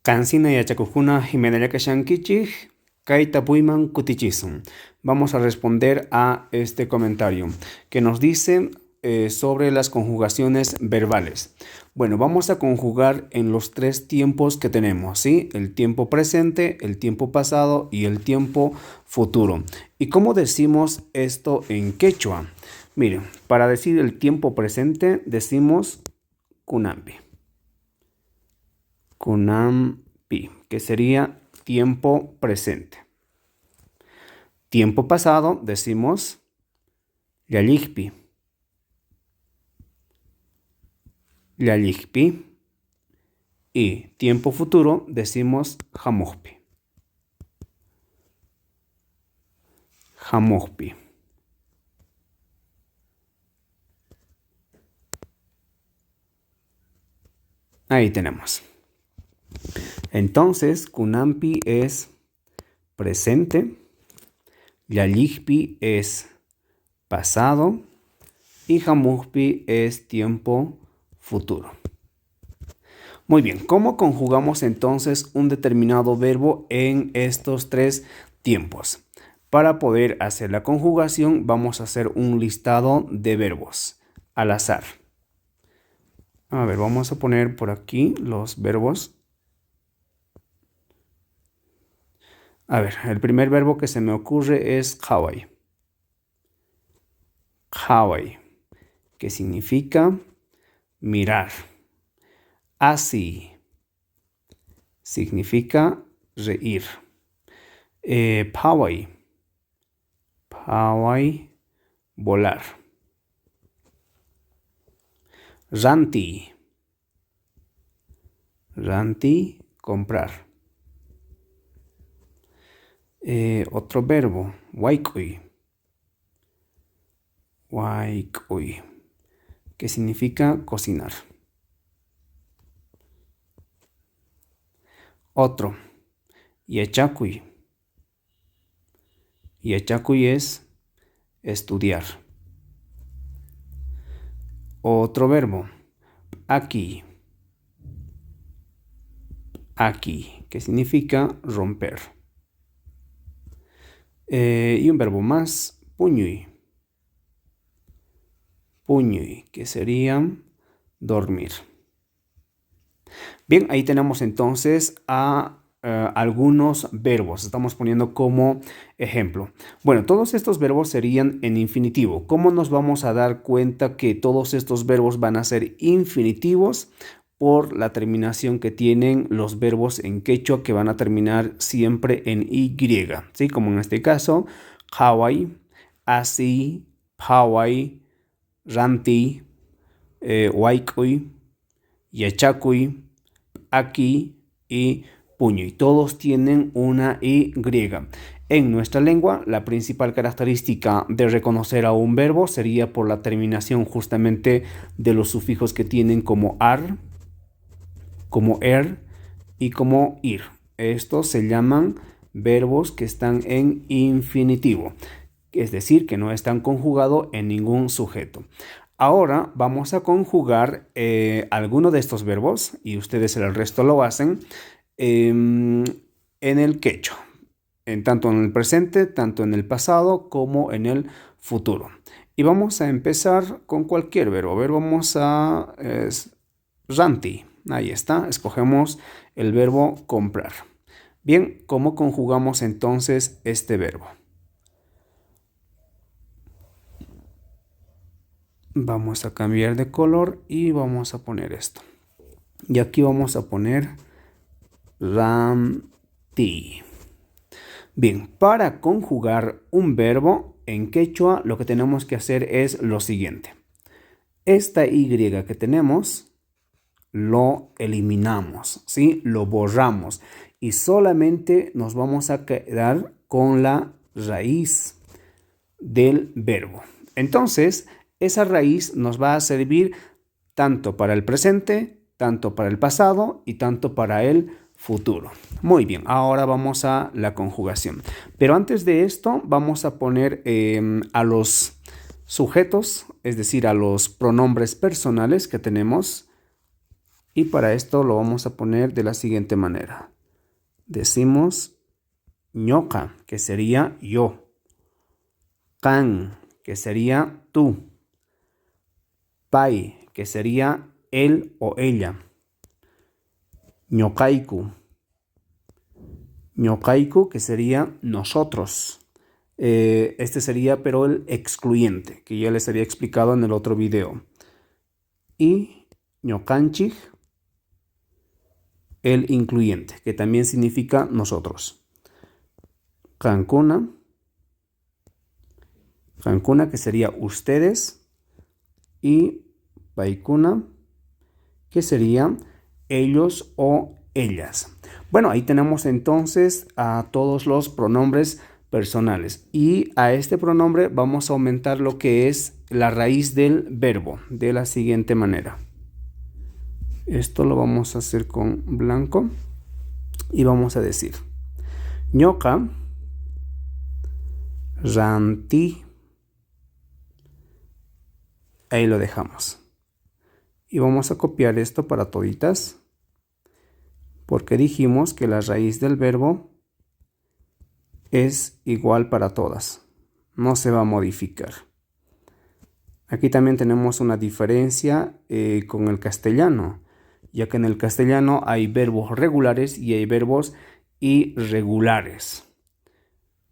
Kansina yachakukuna himenayakashankichik kaita puyman kutichisun. Vamos a responder a este comentario que nos dice sobre las conjugaciones verbales. Bueno, vamos a conjugar en los tres tiempos que tenemos, ¿sí? El tiempo presente, el tiempo pasado y el tiempo futuro. ¿Y cómo decimos esto en quechua? Miren, para decir el tiempo presente decimos kunampi. Kunampi, que sería tiempo presente. Tiempo pasado decimos llallihpi. Llallihpi. Y tiempo futuro decimos hamuhpi. Hamuhpi. Ahí tenemos. Entonces, kunampi es presente, llallihpi es pasado y hamuhpi es tiempo futuro. Muy bien, ¿cómo conjugamos entonces un determinado verbo en estos tres tiempos? Para poder hacer la conjugación vamos a hacer un listado de verbos al azar. A ver, vamos a poner por aquí los verbos. A ver, el primer verbo que se me ocurre es Hawaii. Hawaii, que significa mirar. Así significa reír. Pawai. Pawai, volar. Ranti. Ranti, comprar. Otro verbo, waikui. Waikui, que significa cocinar. Otro, yachakui. Yachakui es estudiar. Otro verbo, aquí. Aquí, que significa romper. Y un verbo más, puñui. Puñui, que sería dormir. Bien, ahí tenemos entonces a algunos verbos. Estamos poniendo como ejemplo. Bueno, todos estos verbos serían en infinitivo. ¿Cómo nos vamos a dar cuenta que todos estos verbos van a ser infinitivos? Por la terminación que tienen los verbos en quechua, que van a terminar siempre en Y, ¿sí? Como en este caso, Hawaii, así, Hawaii, ranti, waikui, yachakui, aquí y puño. Y todos tienen una Y. En nuestra lengua, la principal característica de reconocer a un verbo sería por la terminación justamente de los sufijos que tienen como ar, como y como ir. Estos se llaman verbos que están en infinitivo, es decir, que no están conjugados en ningún sujeto. Ahora vamos a conjugar alguno de estos verbos, y ustedes el resto lo hacen, en el quechua, tanto en el presente, tanto en el pasado como en el futuro. Y vamos a empezar con cualquier verbo. A ver, vamos a ranti. Ahí está, escogemos el verbo comprar. Bien, ¿cómo conjugamos entonces este verbo? Vamos a cambiar de color y vamos a poner esto. Y aquí vamos a poner ranti. Bien, para conjugar un verbo en quechua lo que tenemos que hacer es lo siguiente. Esta Y que tenemos lo eliminamos, ¿sí? Lo borramos y solamente nos vamos a quedar con la raíz del verbo. Entonces, esa raíz nos va a servir tanto para el presente, tanto para el pasado y tanto para el futuro. Muy bien, ahora vamos a la conjugación. Pero antes de esto, vamos a poner a los sujetos, es decir, a los pronombres personales que tenemos Y para esto lo vamos a poner de la siguiente manera. Decimos ñoka, que sería yo. Kan, que sería tú. Pai, que sería él o ella. Ñokaiku. Ñokaiku, que sería nosotros. Este sería pero el excluyente, que ya les había explicado en el otro video. Y ñokanchik, el incluyente, que también significa nosotros. Kankuna. Kankuna, que sería ustedes. Y paikuna, que sería ellos o ellas. Bueno, ahí tenemos entonces a todos los pronombres personales. Y a este pronombre vamos a aumentar lo que es la raíz del verbo de la siguiente manera. Esto lo vamos a hacer con blanco y vamos a decir ñoka ranti. Ahí lo dejamos. Y vamos a copiar esto para toditas, porque dijimos que la raíz del verbo es igual para todas. No se va a modificar. Aquí también tenemos una diferencia con el castellano, ya que en el castellano hay verbos regulares y hay verbos irregulares.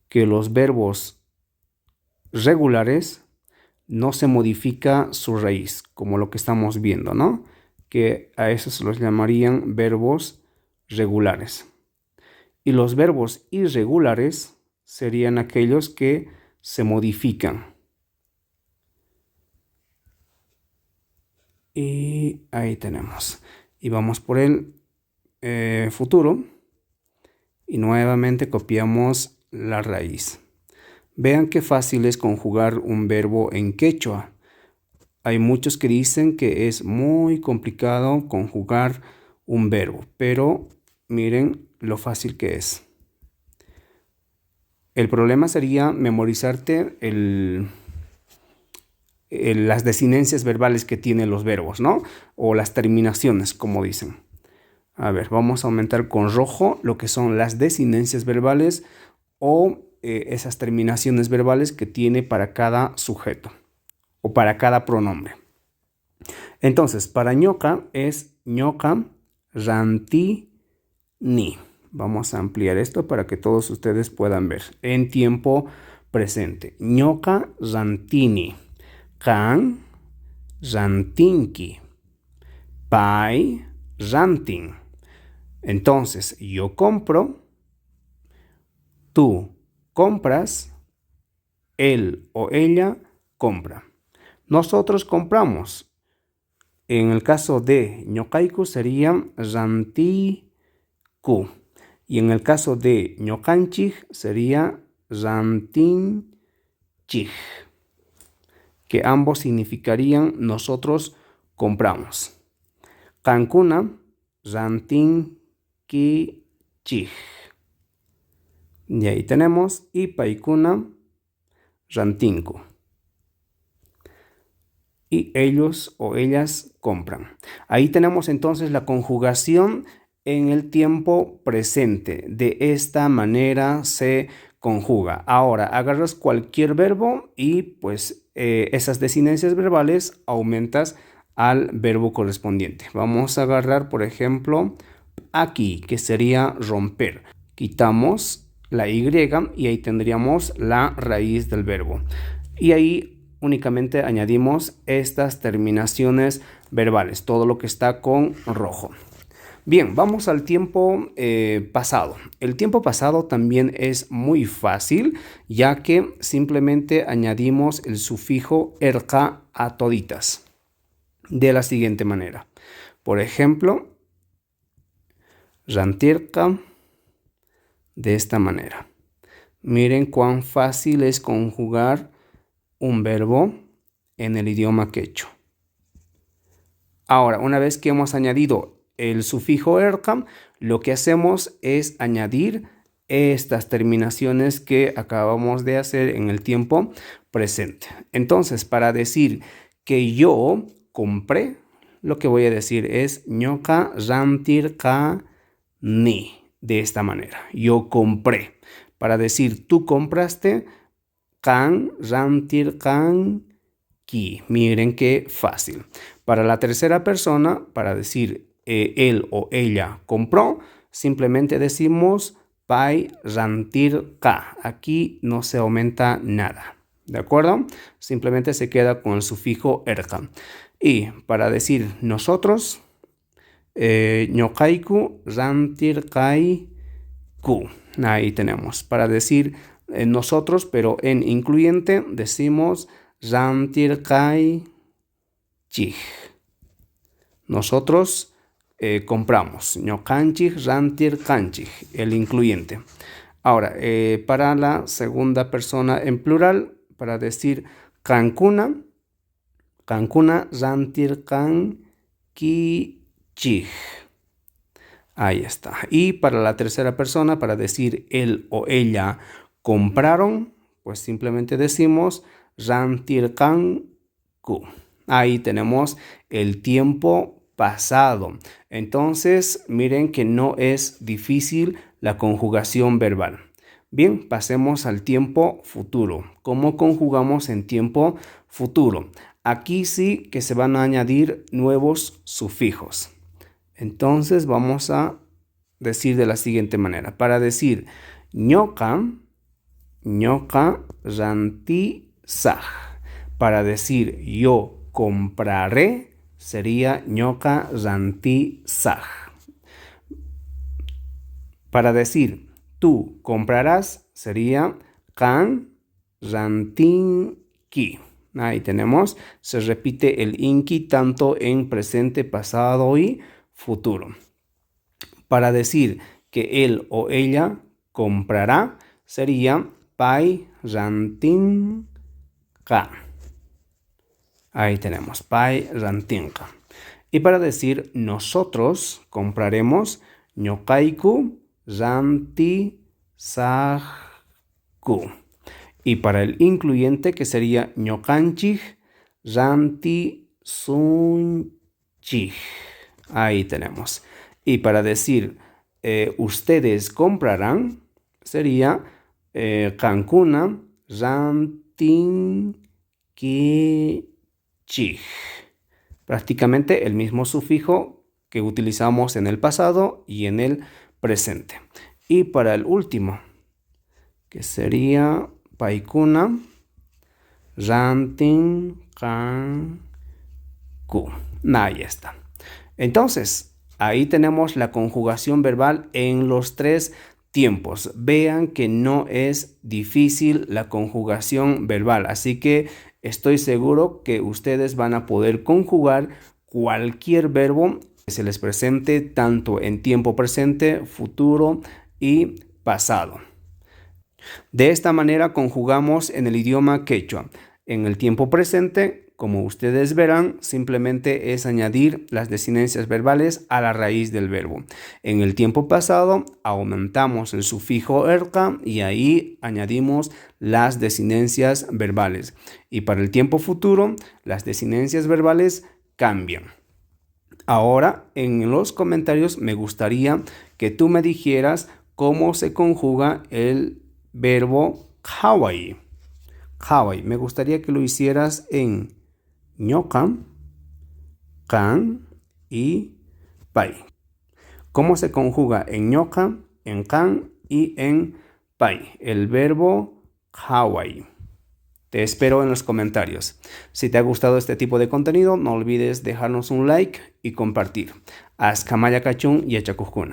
Que los verbos regulares no se modifica su raíz, como lo que estamos viendo, ¿no? Que a esos los llamarían verbos regulares. Y los verbos irregulares serían aquellos que se modifican. Y ahí tenemos. Y vamos por el futuro. Y nuevamente copiamos la raíz. Vean qué fácil es conjugar un verbo en quechua. Hay muchos que dicen que es muy complicado conjugar un verbo, pero miren lo fácil que es. El problema sería memorizarte las desinencias verbales que tienen los verbos, ¿no? O las terminaciones, como dicen. A ver, vamos a aumentar con rojo lo que son las desinencias verbales o esas terminaciones verbales que tiene para cada sujeto o para cada pronombre. Entonces, para ñoka es ñoka ranti ni. Vamos a ampliar esto para que todos ustedes puedan ver en tiempo presente. ñoka rantini. Kan rantinki. Pai rantin. Entonces, yo compro, tú compras, él o ella compra. Nosotros compramos. En el caso de ñokaiku sería rantiku. Y en el caso de ñokanchik sería rantinchik. Que ambos significarían nosotros compramos. Kankuna rantinkichik. Y ahí tenemos y paikuna rantinku. Y ellos o ellas compran. Ahí tenemos entonces la conjugación en el tiempo presente. De esta manera se conjuga. Ahora agarras cualquier verbo y pues esas desinencias verbales aumentas al verbo correspondiente. Vamos a agarrar, por ejemplo, aquí, que sería romper. Quitamos la Y y ahí tendríamos la raíz del verbo. Y ahí únicamente añadimos estas terminaciones verbales, todo lo que está con rojo. Bien, vamos al tiempo pasado. El tiempo pasado también es muy fácil, ya que simplemente añadimos el sufijo erka a toditas. De la siguiente manera. Por ejemplo, rantirka. De esta manera. Miren cuán fácil es conjugar un verbo en el idioma quechua. Ahora, una vez que hemos añadido el sufijo erka, lo que hacemos es añadir estas terminaciones que acabamos de hacer en el tiempo presente. Entonces, para decir que yo compré, lo que voy a decir es ñoka rantirka ni. De esta manera, yo compré. Para decir tú compraste, kan rantirkan ki. Miren qué fácil. Para la tercera persona, para decir él o ella compró, simplemente decimos pai rantirka. Aquí no se aumenta nada. ¿De acuerdo? Simplemente se queda con el sufijo erka. Y para decir nosotros, ñokaiku rantirkaiku. Ahí tenemos. Para decir nosotros, pero en incluyente, decimos rantirkaichik. Nosotros compramos. Ñokanchik rantirkanchik. El incluyente. Ahora, para la segunda persona en plural, para decir kankuna rantirkankichik. Ahí está. Y para la tercera persona, para decir él o ella compraron, pues simplemente decimos rantirkanku. Ahí tenemos el tiempo pasado. Entonces, miren que no es difícil la conjugación verbal. Bien, pasemos al tiempo futuro. ¿Cómo conjugamos en tiempo futuro? Aquí sí que se van a añadir nuevos sufijos. Entonces vamos a decir de la siguiente manera. Para decir ñoka rantisaj. Para decir yo compraré sería ñoka rantisaj. Para decir tú comprarás sería kan rantinki. Ahí tenemos, se repite el inki tanto en presente, pasado y futuro. Para decir que él o ella comprará sería pai rantinka. Ahí tenemos, pai rantinka. Y para decir nosotros compraremos, ñokaiku rantisajku. Y para el incluyente, que sería ñokanchik rantisunchik. Ahí tenemos. Y para decir ustedes comprarán, sería kankuna rantinkichik. Prácticamente el mismo sufijo que utilizamos en el pasado y en el presente. Y para el último, que sería paikuna rantinkanku. Ahí está. Entonces, ahí tenemos la conjugación verbal en los tres tiempos. Vean que no es difícil la conjugación verbal, así que estoy seguro que ustedes van a poder conjugar cualquier verbo que se les presente tanto en tiempo presente, futuro y pasado. De esta manera conjugamos en el idioma quechua. En el tiempo presente, como ustedes verán, simplemente es añadir las desinencias verbales a la raíz del verbo. En el tiempo pasado, aumentamos el sufijo erka y ahí añadimos las desinencias verbales. Y para el tiempo futuro, las desinencias verbales cambian. Ahora, en los comentarios me gustaría que tú me dijeras cómo se conjuga el verbo kawaii. Kawaii. Me gustaría que lo hicieras en ñoka, kan y pai. ¿Cómo se conjuga en ñoka, en kan y en pai? El verbo kawaii. Te espero en los comentarios. Si te ha gustado este tipo de contenido, no olvides dejarnos un like y compartir. Askamaya kachun y echakujkuna.